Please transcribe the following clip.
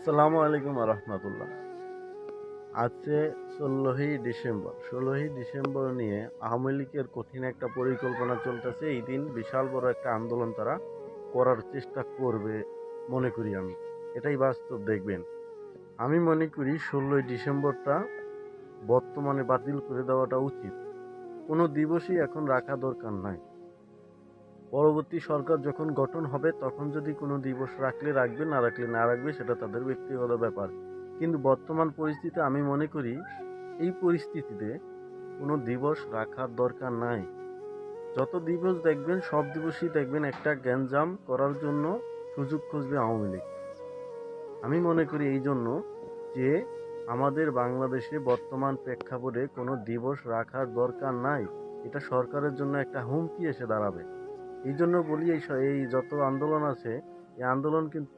আসসালামু আলাইকুম রহমতুল্লাহ। আজকে 16ই ডিসেম্বর নিয়ে আওয়ামী লীগের কঠিন একটা পরিকল্পনা চলতেছে। এই দিন বিশাল বড় একটা আন্দোলন তারা করার চেষ্টা করবে মনে করি আমি। এটাই বাস্তব দেখবেন। আমি মনে করি 16ই ডিসেম্বরটা বর্তমানে বাতিল করে দেওয়াটা উচিত। কোনো দিবসই এখন রাখা দরকার নাই। পরবর্তী সরকার যখন গঠন হবে তখন যদি কোনো দিবস রাখলে রাখবে, না রাখলে না রাখবে, সেটা তাদের ব্যক্তিগত ব্যাপার। কিন্তু বর্তমান পরিস্থিতিতে আমি মনে করি এই পরিস্থিতিতে কোনো দিবস রাখার দরকার নাই। যত দিবস দেখবেন সব দিবসই দেখবেন একটা গ্যাঞ্জাম করার জন্য সুযোগ খুঁজবে আওয়ামী লীগ। আমি মনে করি এই জন্য যে আমাদের বাংলাদেশে বর্তমান প্রেক্ষাপটে কোনো দিবস রাখার দরকার নাই। এটা সরকারের জন্য একটা হুমকি এসে দাঁড়াবে। এই জন্য বলি এই যত আন্দোলন আছে, এই আন্দোলন কিন্তু